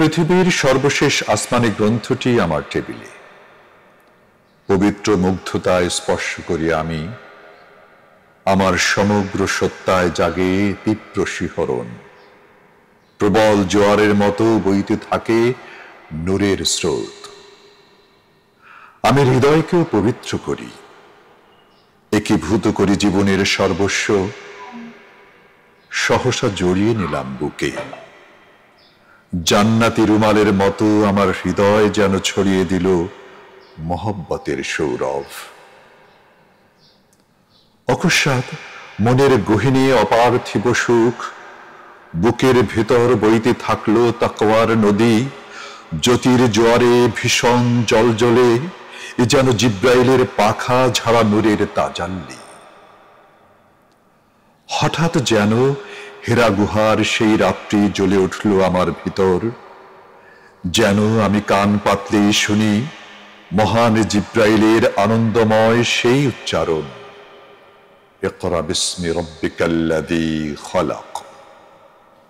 পৃথিবীর সর্বশেষ আসমানি গ্রন্থটি আমার টেবিলে। পবিত্র মুগ্ধতায় স্পর্শ করি আমি, আমার সমগ্র সত্তায় জাগে তীব্র শিহরণ। প্রবল জোয়ারের মতো বইতে থাকে নূরের স্রোত। আমি হৃদয়কেও পবিত্র করি, একীভূত করি জীবনের সর্বস্ব, সহসা জড়িয়ে নিলাম বুকে। জান্নাতি রুমালের মতো আমার হৃদয় যেন ছড়িয়ে দিল মহব্বতের সৌরভ। অকস্মাৎ মনের গহীনে অপার্থিব সুখ, বুকের ভেতর বইতে থাকলো তাকওয়ার নদী। জ্যোতির জোয়ারে ভীষণ জলজলে, এ যেন জিব্রাইলের পাখা ঝাড়া নূরের তাজাল্লি। হঠাৎ যেন হেরা গুহার সেই রাত্রি জ্বলে উঠল আমার ভিতর, যেন আমি কান পাতলেই শুনি মহান জিব্রাইলের আনন্দময় সেই উচ্চারণ, ইকরা বিসমি রাব্বিকাল্লাযী খলাক।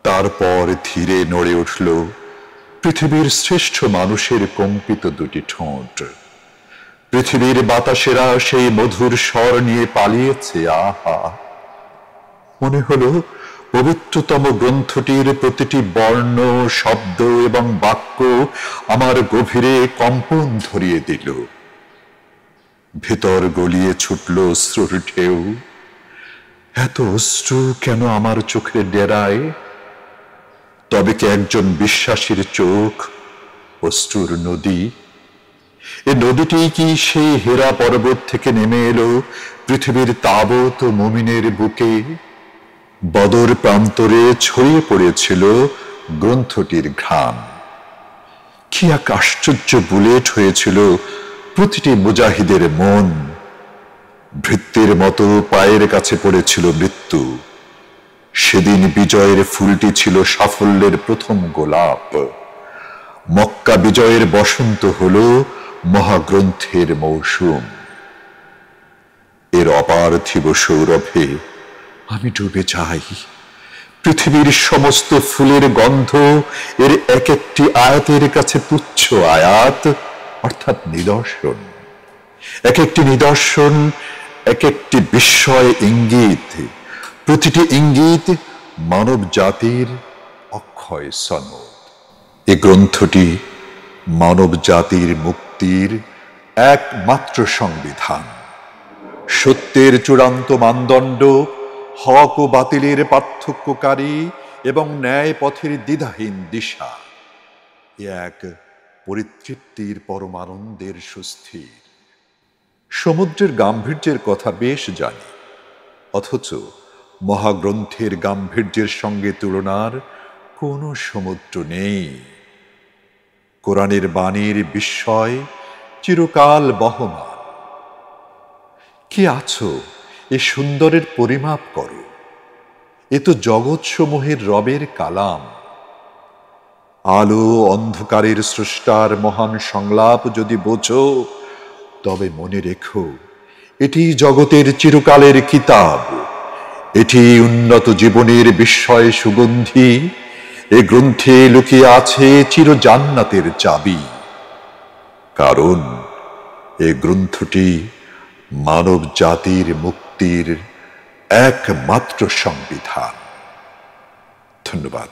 তারপর ধীরে নড়ে উঠল পৃথিবীর শ্রেষ্ঠ মানুষের কম্পিত দুটি ঠোঁট। পৃথিবীর বাতাসেরা সেই মধুর স্বর নিয়ে পালিয়েছে। আহা, মনে হলো পবিত্রতম গ্রন্থটির প্রতিটি বর্ণ, শব্দ এবং বাক্য আমার গভীরে কম্পন ধরিয়ে দিল। ভেতর গলিয়ে ছুটল অশ্রুর ঢেউ। এত অশ্রু কেন আমার চোখের ডেরায়? তবে কি একজন বিশ্বাসীর চোখ অশ্রুর নদী? এ নদীটি কি সেই হেরা পর্বত থেকে নেমে এলো পৃথিবীর তাবৎ মুমিনের বুকে? বদর প্রান্তরে ছড়িয়ে পড়েছিল গ্রন্থটির ঘ্রাণ। কি এক আশ্চর্য বুলেট হয়েছিল প্রতিটি মুজাহিদের মন। ভৃত্যের মতো পায়ের কাছে পড়েছিল মৃত্যু। সেদিন বিজয়ের ফুলটি ছিল সাফল্যের প্রথম গোলাপ। মক্কা বিজয়ের বসন্ত হল মহাগ্রন্থের মৌসুম। এর অপার্থিব সৌরভে আমি ডুবে যাই। পৃথিবীর সমস্ত ফুলের গন্ধ এর এক একটি আয়াতের কাছে তুচ্ছ আয়াত, অর্থাৎ নিদর্শন। এক একটি নিদর্শন এক একটি বিস্ময় ইঙ্গিত। প্রতিটি ইঙ্গিত মানব জাতির অক্ষয় সনদ। এ গ্রন্থটি মানব জাতির মুক্তির একমাত্র সংবিধান, সত্যের চূড়ান্ত মানদণ্ড, হক ও বাতিলের পার্থক্যকারী এবং ন্যায় পথের দ্বিধাহীন দিশা। এক পরিতৃপ্তির পরমানন্দের সুস্থির। সমুদ্রের গাম্ভীর্যের কথা বেশ জানি, অথচ মহাগ্রন্থের গাম্ভীর্যের সঙ্গে তুলনার কোনো সমুদ্র নেই। কোরআনের বাণীর বিস্ময় চিরকাল বহমান। কি আছো এ সুন্দরের পরিমাপ করো, এ তো জগৎসমূহের রবের কালাম। আলো অন্ধকারের স্রষ্টার মহান সংলাপ যদি বোঝো, তবে মনে রেখো এটি জগতের চিরকালের কিতাব। এটি উন্নত জীবনের বিস্ময় সুগন্ধি। এ গ্রন্থে লুকিয়ে আছে চির জান্নাতের চাবি। কারণ এ গ্রন্থটি মানব জাতির মুক্তির একমাত্র সংবিধান। ধন্যবাদ।